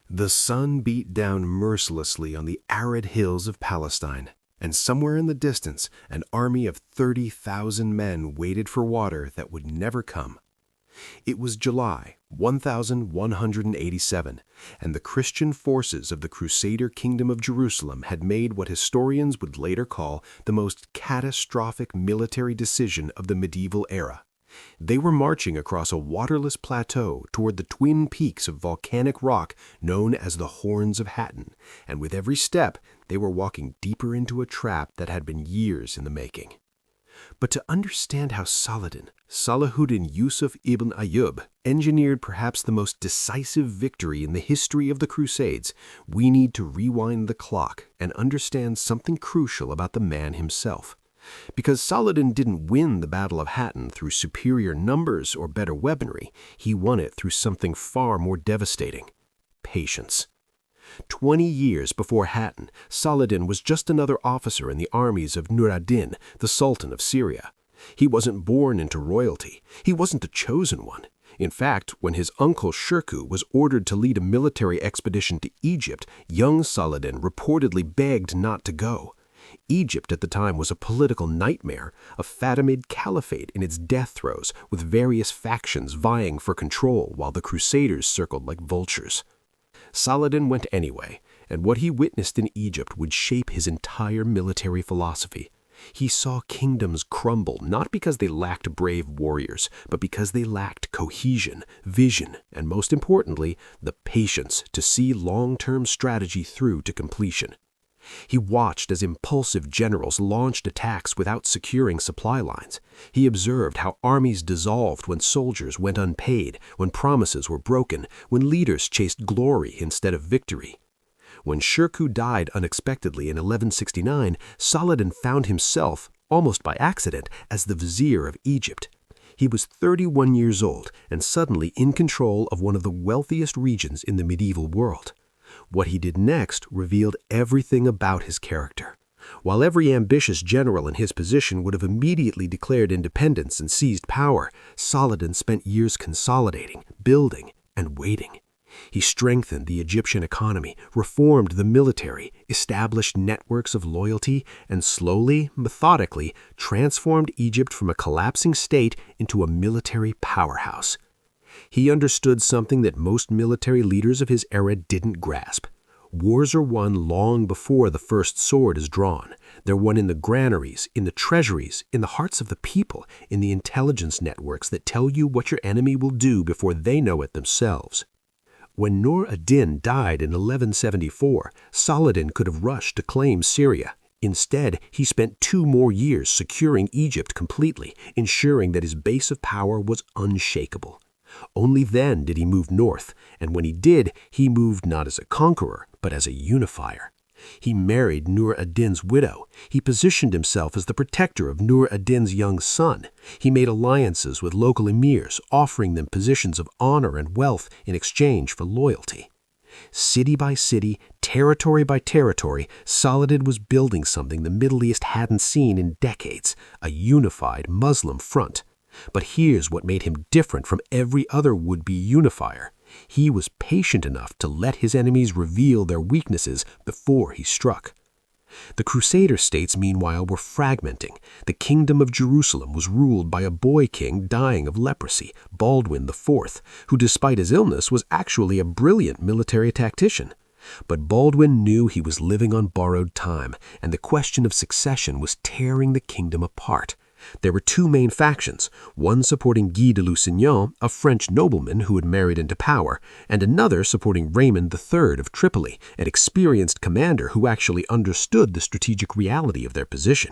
The sun beat down mercilessly on the arid hills of Palestine, and somewhere in the distance, an army of 30,000 men waited for water that would never come. It was July 1187, and the Christian forces of the Crusader kingdom of Jerusalem had made what historians would later call the most catastrophic military decision of the medieval era. They were marching across a waterless plateau toward the twin peaks of volcanic rock known as the Horns of Hattin, and with every step, they were walking deeper into a trap that had been years in the making. But to understand how Saladin, Salahuddin Al-Ayyubi, engineered perhaps the most decisive victory in the history of the Crusades, we need to rewind the clock and understand something crucial about the man himself. Because Saladin didn't win the Battle of Hattin through superior numbers or better weaponry, he won it through something far more devastating: patience. 20 years before Hattin, Saladin was just another officer in the armies of Nur ad-Din, the Sultan of Syria. He wasn't born into royalty. He wasn't the chosen one. In fact, when his uncle Shirkuh was ordered to lead a military expedition to Egypt, young Saladin reportedly begged not to go. Egypt at the time was a political nightmare, a Fatimid caliphate in its death throes, with various factions vying for control while the Crusaders circled like vultures. Saladin went anyway, and what he witnessed in Egypt would shape his entire military philosophy. He saw kingdoms crumble not because they lacked brave warriors, but because they lacked cohesion, vision, and most importantly, the patience to see long-term strategy through to completion. He watched as impulsive generals launched attacks without securing supply lines. He observed how armies dissolved when soldiers went unpaid, when promises were broken, when leaders chased glory instead of victory. When Shirkuh died unexpectedly in 1169, Saladin found himself, almost by accident, as the vizier of Egypt. He was 31 years old and suddenly in control of one of the wealthiest regions in the medieval world. What he did next revealed everything about his character. While every ambitious general in his position would have immediately declared independence and seized power, Saladin spent years consolidating, building, and waiting. He strengthened the Egyptian economy, reformed the military, established networks of loyalty, and slowly, methodically, transformed Egypt from a collapsing state into a military powerhouse. He understood something that most military leaders of his era didn't grasp. Wars are won long before the first sword is drawn. They're won in the granaries, in the treasuries, in the hearts of the people, in the intelligence networks that tell you what your enemy will do before they know it themselves. When Nur ad-Din died in 1174, Saladin could have rushed to claim Syria. Instead, he spent 2 more years securing Egypt completely, ensuring that his base of power was unshakable. Only then did he move north, and when he did, he moved not as a conqueror, but as a unifier. He married Nur ad-Din's widow. He positioned himself as the protector of Nur ad-Din's young son. He made alliances with local emirs, offering them positions of honor and wealth in exchange for loyalty. City by city, territory by territory, Saladin was building something the Middle East hadn't seen in decades: a unified Muslim front. But here's what made him different from every other would-be unifier. He was patient enough to let his enemies reveal their weaknesses before he struck. The Crusader states, meanwhile, were fragmenting. The kingdom of Jerusalem was ruled by a boy king dying of leprosy, Baldwin IV, who despite his illness was actually a brilliant military tactician. But Baldwin knew he was living on borrowed time, and the question of succession was tearing the kingdom apart. There were 2 main factions, one supporting Guy de Lusignan, a French nobleman who had married into power, and another supporting Raymond III of Tripoli, an experienced commander who actually understood the strategic reality of their position.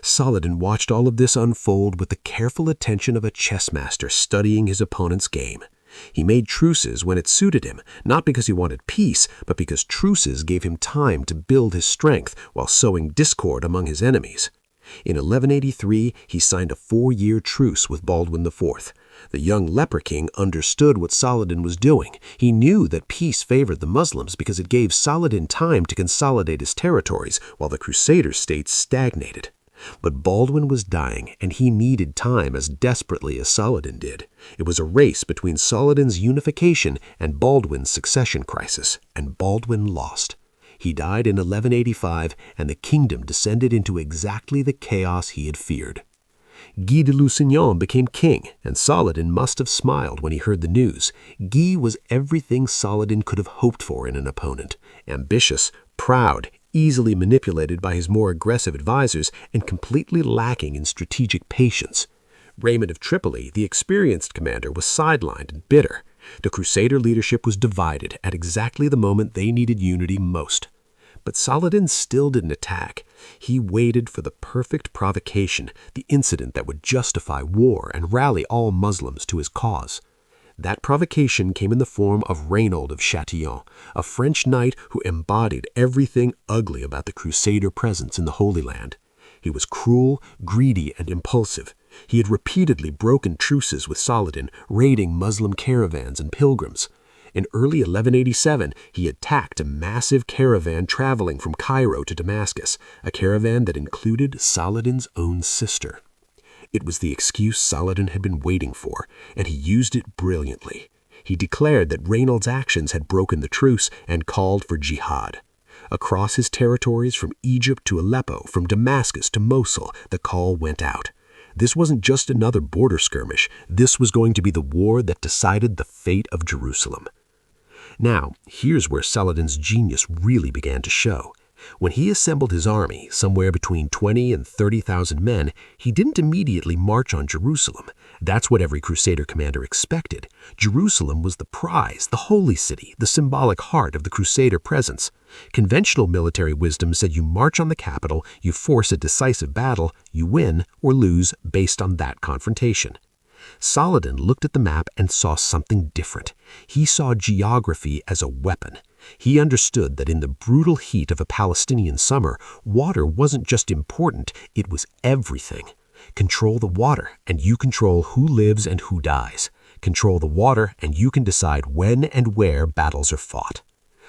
Saladin watched all of this unfold with the careful attention of a chess master studying his opponent's game. He made truces when it suited him, not because he wanted peace, but because truces gave him time to build his strength while sowing discord among his enemies. In 1183, he signed a 4-year truce with Baldwin IV. The young leper king understood what Saladin was doing. He knew that peace favored the Muslims because it gave Saladin time to consolidate his territories while the Crusader states stagnated. But Baldwin was dying, and he needed time as desperately as Saladin did. It was a race between Saladin's unification and Baldwin's succession crisis, and Baldwin lost. He died in 1185, and the kingdom descended into exactly the chaos he had feared. Guy de Lusignan became king, and Saladin must have smiled when he heard the news. Guy was everything Saladin could have hoped for in an opponent: ambitious, proud, easily manipulated by his more aggressive advisors, and completely lacking in strategic patience. Raymond of Tripoli, the experienced commander, was sidelined and bitter. The Crusader leadership was divided at exactly the moment they needed unity most. But Saladin still didn't attack. He waited for the perfect provocation, the incident that would justify war and rally all Muslims to his cause. That provocation came in the form of Reynold of Chatillon, a French knight who embodied everything ugly about the Crusader presence in the Holy Land. He was cruel, greedy, and impulsive. He had repeatedly broken truces with Saladin, raiding Muslim caravans and pilgrims. In early 1187, he attacked a massive caravan traveling from Cairo to Damascus, a caravan that included Saladin's own sister. It was the excuse Saladin had been waiting for, and he used it brilliantly. He declared that Reynold's actions had broken the truce and called for jihad. Across his territories from Egypt to Aleppo, from Damascus to Mosul, the call went out. This wasn't just another border skirmish. This was going to be the war that decided the fate of Jerusalem. Now, here's where Saladin's genius really began to show. When he assembled his army, somewhere between 20 and 30,000 men, he didn't immediately march on Jerusalem. That's what every Crusader commander expected. Jerusalem was the prize, the holy city, the symbolic heart of the Crusader presence. Conventional military wisdom said you march on the capital, you force a decisive battle, you win or lose based on that confrontation. Saladin looked at the map and saw something different. He saw geography as a weapon. He understood that in the brutal heat of a Palestinian summer, water wasn't just important, it was everything. Control the water, and you control who lives and who dies. Control the water, and you can decide when and where battles are fought.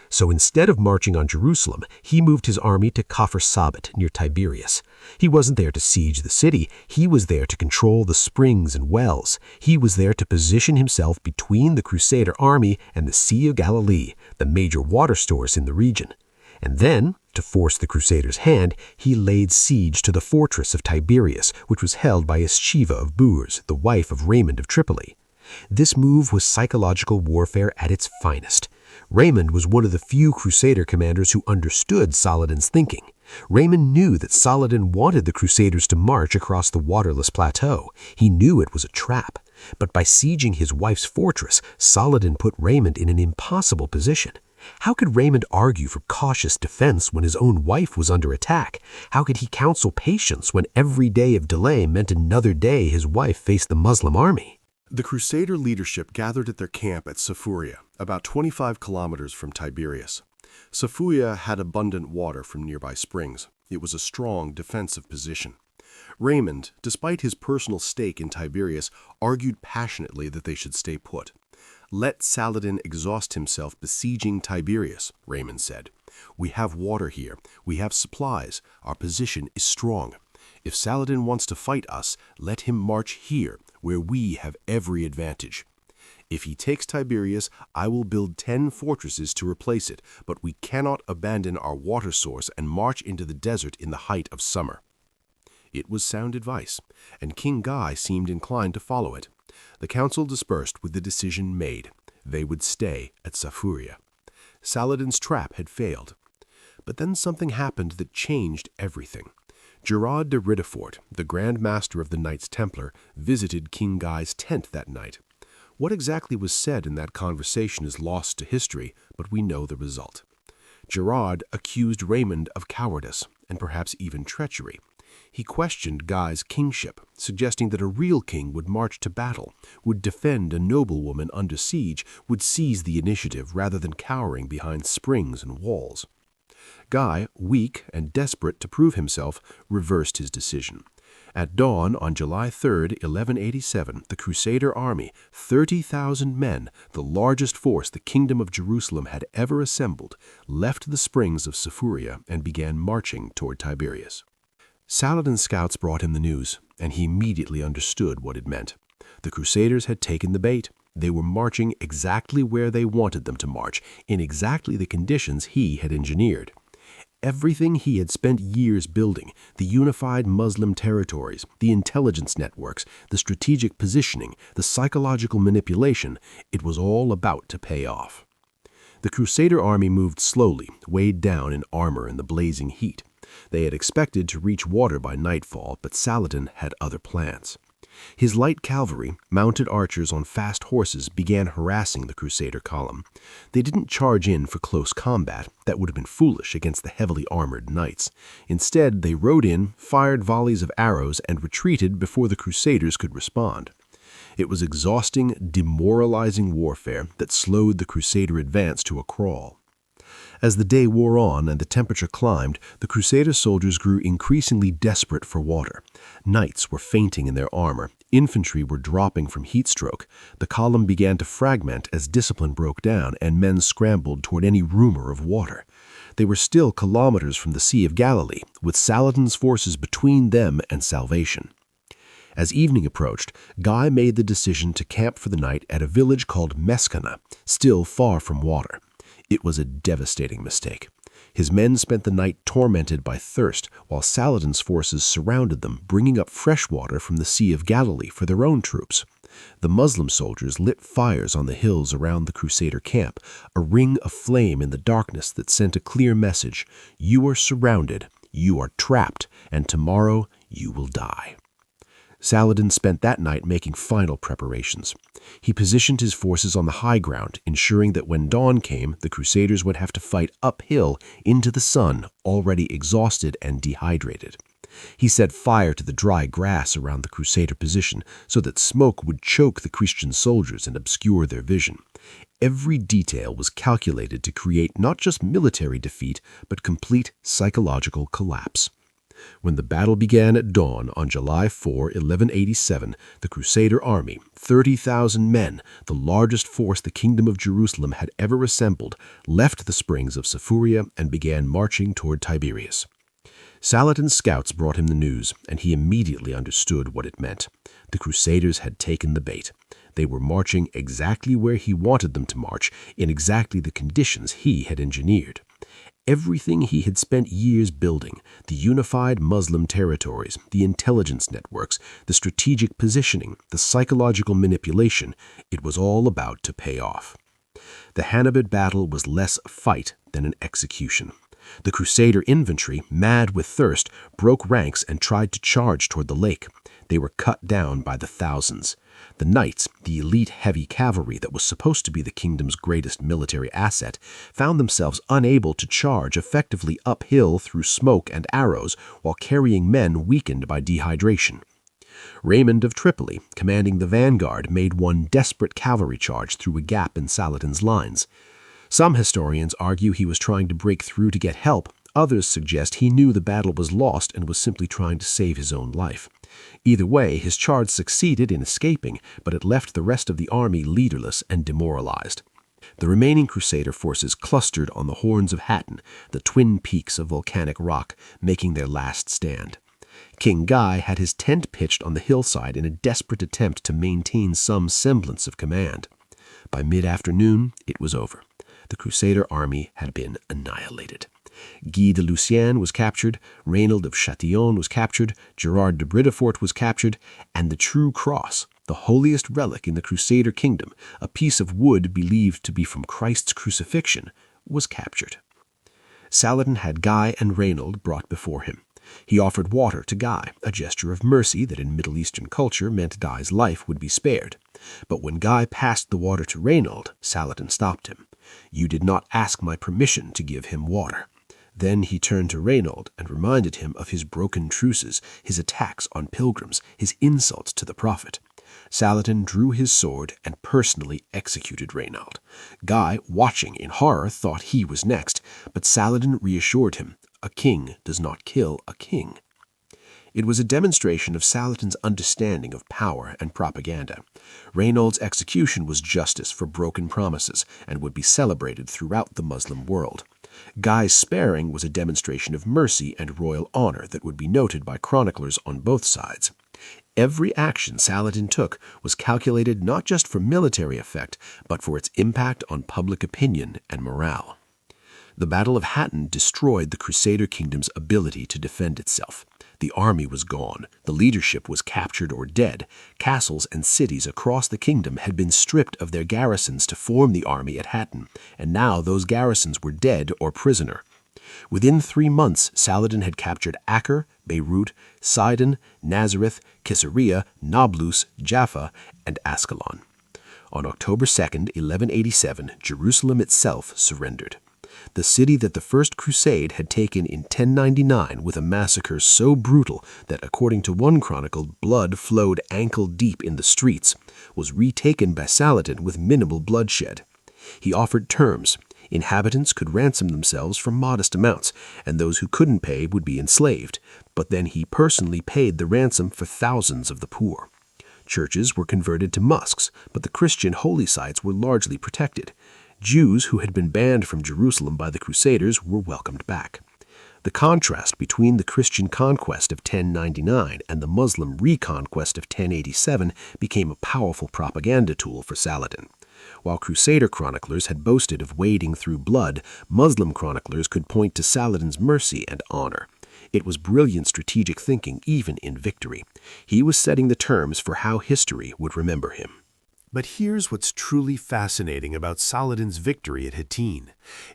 So instead of marching on Jerusalem, he moved his army to Kafr Sabit near Tiberias. He wasn't there to siege the city. He was there to control the springs and wells. He was there to position himself between the Crusader army and the Sea of Galilee, the major water stores in the region. And then, to force the Crusaders' hand, he laid siege to the fortress of Tiberias, which was held by Escheva of Bourges, the wife of Raymond of Tripoli. This move was psychological warfare at its finest. Raymond was one of the few Crusader commanders who understood Saladin's thinking. Raymond knew that Saladin wanted the Crusaders to march across the waterless plateau. He knew it was a trap. But by sieging his wife's fortress, Saladin put Raymond in an impossible position. How could Raymond argue for cautious defense when his own wife was under attack? How could he counsel patience when every day of delay meant another day his wife faced the Muslim army? The Crusader leadership gathered at their camp at Safuria, about 25 kilometers from Tiberias. Safuria had abundant water from nearby springs. It was a strong defensive position. Raymond, despite his personal stake in Tiberias, argued passionately that they should stay put. "Let Saladin exhaust himself besieging Tiberias," Raymond said. "We have water here. We have supplies. Our position is strong. If Saladin wants to fight us, let him march here, where we have every advantage. If he takes Tiberias, I will build 10 fortresses to replace it, but we cannot abandon our water source and march into the desert in the height of summer." It was sound advice, and King Guy seemed inclined to follow it. The council dispersed with the decision made. They would stay at Safuria. Saladin's trap had failed. But then something happened that changed everything. Gerard de Ridefort, the Grand Master of the Knights Templar, visited King Guy's tent that night. What exactly was said in that conversation is lost to history, but we know the result. Gerard accused Raymond of cowardice, and perhaps even treachery. He questioned Guy's kingship, suggesting that a real king would march to battle, would defend a noblewoman under siege, would seize the initiative rather than cowering behind springs and walls. Guy, weak and desperate to prove himself, reversed his decision. At dawn on July 3, 1187, the Crusader army, 30,000 men, the largest force the Kingdom of Jerusalem had ever assembled, left the springs of Safuria and began marching toward Tiberias. Saladin's scouts brought him the news, and he immediately understood what it meant. The Crusaders had taken the bait. They were marching exactly where they wanted them to march, in exactly the conditions he had engineered. Everything he had spent years building, the unified Muslim territories, the intelligence networks, the strategic positioning, the psychological manipulation, it was all about to pay off. The Crusader army moved slowly, weighed down in armor in the blazing heat. They had expected to reach water by nightfall, but Saladin had other plans. His light cavalry, mounted archers on fast horses, began harassing the Crusader column. They didn't charge in for close combat. That would have been foolish against the heavily armored knights. Instead, they rode in, fired volleys of arrows, and retreated before the Crusaders could respond. It was exhausting, demoralizing warfare that slowed the Crusader advance to a crawl. As the day wore on and the temperature climbed, the Crusader soldiers grew increasingly desperate for water. Knights were fainting in their armor. Infantry were dropping from heat stroke. The column began to fragment as discipline broke down and men scrambled toward any rumor of water. They were still kilometers from the Sea of Galilee, with Saladin's forces between them and salvation. As evening approached, Guy made the decision to camp for the night at a village called Meskana, still far from water. It was a devastating mistake. His men spent the night tormented by thirst, while Saladin's forces surrounded them, bringing up fresh water from the Sea of Galilee for their own troops. The Muslim soldiers lit fires on the hills around the Crusader camp, a ring of flame in the darkness that sent a clear message: you are surrounded, you are trapped, and tomorrow you will die. Saladin spent that night making final preparations. He positioned his forces on the high ground, ensuring that when dawn came, the Crusaders would have to fight uphill into the sun, already exhausted and dehydrated. He set fire to the dry grass around the Crusader position so that smoke would choke the Christian soldiers and obscure their vision. Every detail was calculated to create not just military defeat, but complete psychological collapse. When the battle began at dawn on July 4, 1187, the Crusader army, 30,000 men, the largest force the Kingdom of Jerusalem had ever assembled, left the springs of Sephuria and began marching toward Tiberias. Saladin's scouts brought him the news, and he immediately understood what it meant. The Crusaders had taken the bait. They were marching exactly where he wanted them to march, in exactly the conditions he had engineered. Everything he had spent years building, the unified Muslim territories, the intelligence networks, the strategic positioning, the psychological manipulation, it was all about to pay off. The Hannibal battle was less a fight than an execution. The Crusader infantry, mad with thirst, broke ranks and tried to charge toward the lake. They were cut down by the thousands. The knights, the elite heavy cavalry that was supposed to be the kingdom's greatest military asset, found themselves unable to charge effectively uphill through smoke and arrows while carrying men weakened by dehydration. Raymond of Tripoli, commanding the vanguard, made one desperate cavalry charge through a gap in Saladin's lines. Some historians argue he was trying to break through to get help. Others suggest he knew the battle was lost and was simply trying to save his own life. Either way, his charge succeeded in escaping, but it left the rest of the army leaderless and demoralized. The remaining Crusader forces clustered on the horns of Hattin, the twin peaks of volcanic rock, making their last stand. King Guy had his tent pitched on the hillside in a desperate attempt to maintain some semblance of command. By mid-afternoon, it was over. The Crusader army had been annihilated. Guy de Lucien was captured, Reynold of Châtillon was captured, Gerard de Bridefort was captured, and the True Cross, the holiest relic in the Crusader kingdom, a piece of wood believed to be from Christ's crucifixion, was captured. Saladin had Guy and Reynold brought before him. He offered water to Guy, a gesture of mercy that in Middle Eastern culture meant Guy's life would be spared. But when Guy passed the water to Reynold, Saladin stopped him. "You did not ask my permission to give him water." Then he turned to Reynold and reminded him of his broken truces, his attacks on pilgrims, his insults to the Prophet. Saladin drew his sword and personally executed Reynold. Guy, watching in horror, thought he was next, but Saladin reassured him, "A king does not kill a king." It was a demonstration of Saladin's understanding of power and propaganda. Reynold's execution was justice for broken promises and would be celebrated throughout the Muslim world. Guy's sparing was a demonstration of mercy and royal honor that would be noted by chroniclers on both sides. Every action Saladin took was calculated not just for military effect, but for its impact on public opinion and morale. The Battle of Hattin destroyed the Crusader kingdom's ability to defend itself. The army was gone, the leadership was captured or dead, castles and cities across the kingdom had been stripped of their garrisons to form the army at Hattin, and now those garrisons were dead or prisoner. Within 3 months, Saladin had captured Acre, Beirut, Sidon, Nazareth, Caesarea, Nablus, Jaffa, and Ascalon. On October 2, 1187, Jerusalem itself surrendered. The city that the First Crusade had taken in 1099 with a massacre so brutal that, according to one chronicle, blood flowed ankle-deep in the streets, was retaken by Saladin with minimal bloodshed. He offered terms. Inhabitants could ransom themselves for modest amounts, and those who couldn't pay would be enslaved, but then he personally paid the ransom for thousands of the poor. Churches were converted to mosques, but the Christian holy sites were largely protected. Jews who had been banned from Jerusalem by the Crusaders were welcomed back. The contrast between the Christian conquest of 1099 and the Muslim reconquest of 1087 became a powerful propaganda tool for Saladin. While Crusader chroniclers had boasted of wading through blood, Muslim chroniclers could point to Saladin's mercy and honor. It was brilliant strategic thinking even in victory. He was setting the terms for how history would remember him. But here's what's truly fascinating about Saladin's victory at Hattin.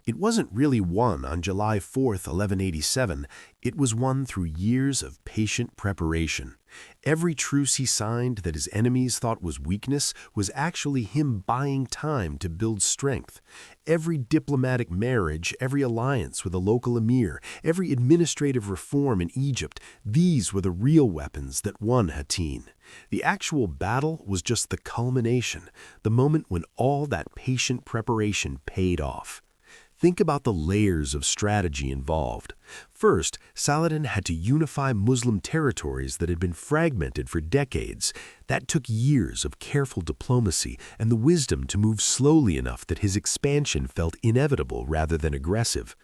It wasn't really won on July 4th, 1187. It was won through years of patient preparation. Every truce he signed that his enemies thought was weakness was actually him buying time to build strength. Every diplomatic marriage, every alliance with a local emir, every administrative reform in Egypt, these were the real weapons that won Hattin. The actual battle was just the culmination, the moment when all that patient preparation paid off. Think about the layers of strategy involved. First, Saladin had to unify Muslim territories that had been fragmented for decades. That took years of careful diplomacy and the wisdom to move slowly enough that his expansion felt inevitable rather than aggressive.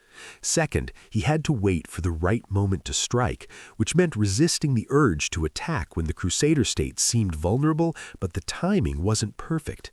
Second, he had to wait for the right moment to strike, which meant resisting the urge to attack when the Crusader state seemed vulnerable, but the timing wasn't perfect.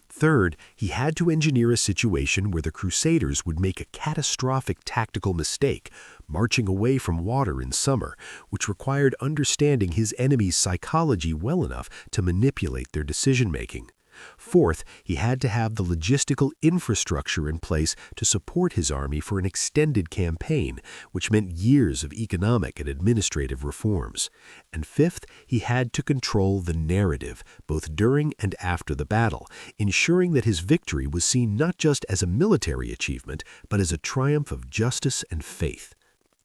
Third, he had to engineer a situation where the Crusaders would make a catastrophic tactical mistake, marching away from water in summer, which required understanding his enemy's psychology well enough to manipulate their decision-making. Fourth, he had to have the logistical infrastructure in place to support his army for an extended campaign, which meant years of economic and administrative reforms. And fifth, he had to control the narrative, both during and after the battle, ensuring that his victory was seen not just as a military achievement, but as a triumph of justice and faith.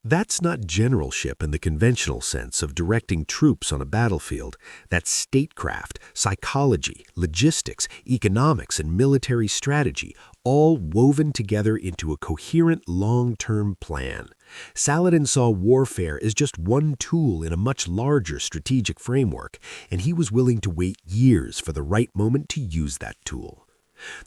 That's not generalship in the conventional sense of directing troops on a battlefield. That's statecraft, psychology, logistics, economics, and military strategy, all woven together into a coherent long-term plan. Saladin saw warfare as just one tool in a much larger strategic framework, and he was willing to wait years for the right moment to use that tool.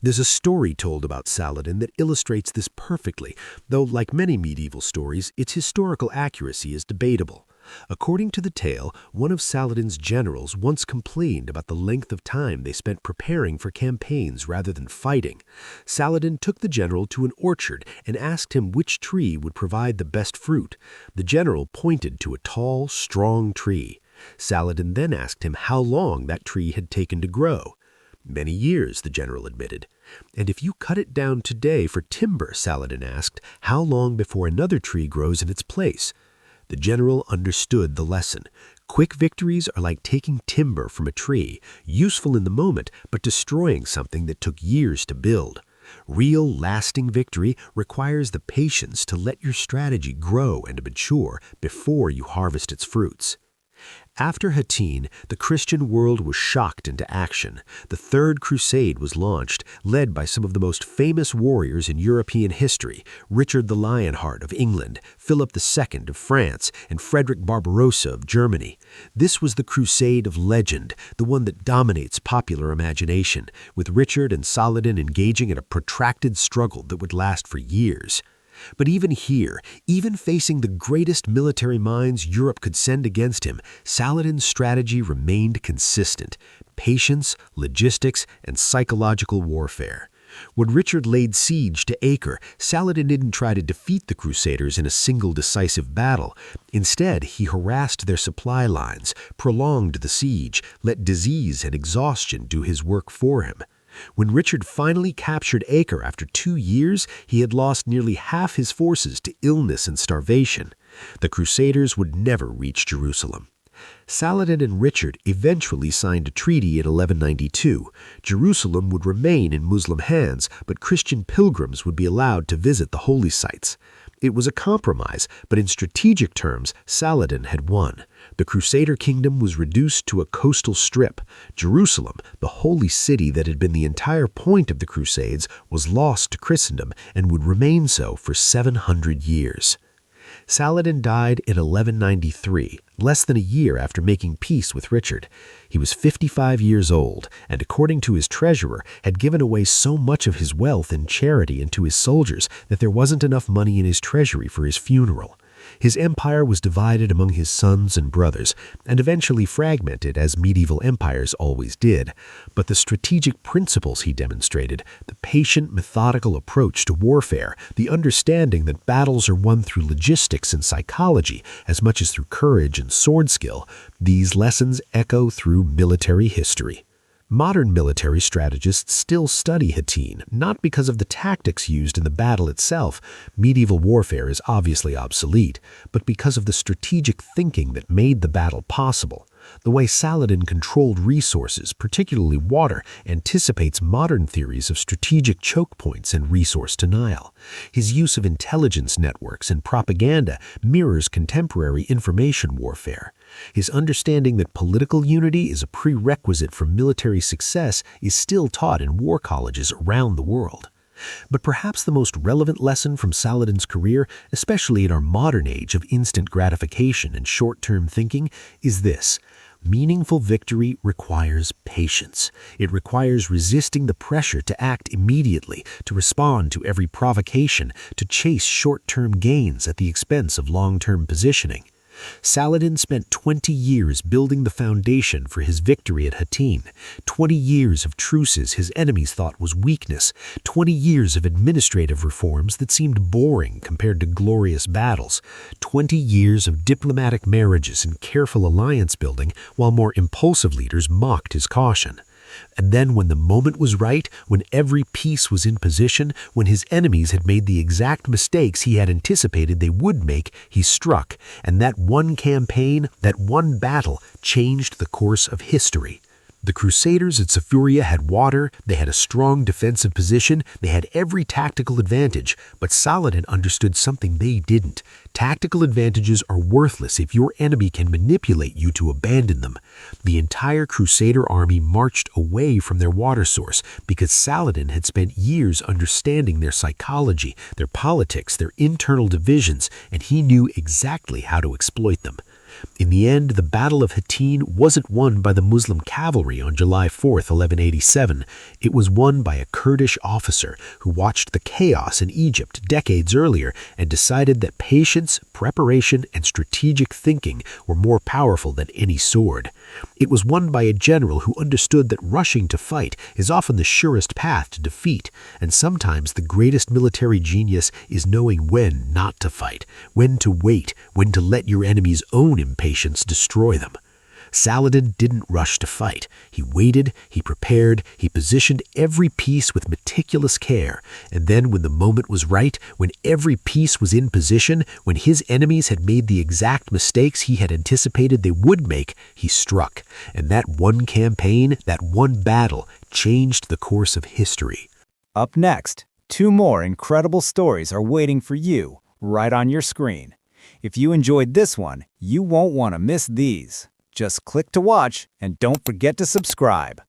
There's a story told about Saladin that illustrates this perfectly, though like many medieval stories, its historical accuracy is debatable. According to the tale, one of Saladin's generals once complained about the length of time they spent preparing for campaigns rather than fighting. Saladin took the general to an orchard and asked him which tree would provide the best fruit. The general pointed to a tall, strong tree. Saladin then asked him how long that tree had taken to grow. "Many years," the general admitted. "And if you cut it down today for timber," Saladin asked, "how long before another tree grows in its place?" The general understood the lesson. Quick victories are like taking timber from a tree, useful in the moment, but destroying something that took years to build. Real, lasting victory requires the patience to let your strategy grow and mature before you harvest its fruits. After Hattin, the Christian world was shocked into action. The Third Crusade was launched, led by some of the most famous warriors in European history, Richard the Lionheart of England, Philip II of France, and Frederick Barbarossa of Germany. This was the crusade of legend, the one that dominates popular imagination, with Richard and Saladin engaging in a protracted struggle that would last for years. But even here, even facing the greatest military minds Europe could send against him, Saladin's strategy remained consistent: patience, logistics, and psychological warfare. When Richard laid siege to Acre, Saladin didn't try to defeat the Crusaders in a single decisive battle. Instead, he harassed their supply lines, prolonged the siege, let disease and exhaustion do his work for him. When Richard finally captured Acre after 2 years, he had lost nearly half his forces to illness and starvation. The Crusaders would never reach Jerusalem. Saladin and Richard eventually signed a treaty in 1192. Jerusalem would remain in Muslim hands, but Christian pilgrims would be allowed to visit the holy sites. It was a compromise, but in strategic terms, Saladin had won. The Crusader kingdom was reduced to a coastal strip. Jerusalem, the holy city that had been the entire point of the Crusades, was lost to Christendom and would remain so for 700 years. Saladin died in 1193, less than a year after making peace with Richard. He was 55 years old, and according to his treasurer, had given away so much of his wealth in charity and to his soldiers that there wasn't enough money in his treasury for his funeral. His empire was divided among his sons and brothers, and eventually fragmented as medieval empires always did. But the strategic principles he demonstrated, the patient, methodical approach to warfare, the understanding that battles are won through logistics and psychology as much as through courage and sword skill, these lessons echo through military history. Modern military strategists still study Hattin, not because of the tactics used in the battle itself. Medieval warfare is obviously obsolete, but because of the strategic thinking that made the battle possible. The way Saladin controlled resources, particularly water, anticipates modern theories of strategic choke points and resource denial. His use of intelligence networks and propaganda mirrors contemporary information warfare. His understanding that political unity is a prerequisite for military success is still taught in war colleges around the world. But perhaps the most relevant lesson from Saladin's career, especially in our modern age of instant gratification and short-term thinking, is this: meaningful victory requires patience. It requires resisting the pressure to act immediately, to respond to every provocation, to chase short-term gains at the expense of long-term positioning. Saladin spent 20 years building the foundation for his victory at Hattin, 20 years of truces his enemies thought was weakness, 20 years of administrative reforms that seemed boring compared to glorious battles, 20 years of diplomatic marriages and careful alliance building while more impulsive leaders mocked his caution. And then when the moment was right, when every piece was in position, when his enemies had made the exact mistakes he had anticipated they would make, he struck, and that one campaign, that one battle, changed the course of history. The Crusaders at Safuria had water, they had a strong defensive position, they had every tactical advantage, but Saladin understood something they didn't. Tactical advantages are worthless if your enemy can manipulate you to abandon them. The entire Crusader army marched away from their water source because Saladin had spent years understanding their psychology, their politics, their internal divisions, and he knew exactly how to exploit them. In the end, the Battle of Hattin wasn't won by the Muslim cavalry on July 4th, 1187. It was won by a Kurdish officer who watched the chaos in Egypt decades earlier and decided that patience, preparation, and strategic thinking were more powerful than any sword. It was won by a general who understood that rushing to fight is often the surest path to defeat, and sometimes the greatest military genius is knowing when not to fight, when to wait, when to let your enemy's own impatience destroy them. Saladin didn't rush to fight. He waited, he prepared, he positioned every piece with meticulous care, and then when the moment was right, when every piece was in position, when his enemies had made the exact mistakes he had anticipated they would make, he struck. And that one campaign, that one battle, changed the course of history. Up next, 2 more incredible stories are waiting for you right on your screen. If you enjoyed this one, you won't want to miss these. Just click to watch and don't forget to subscribe.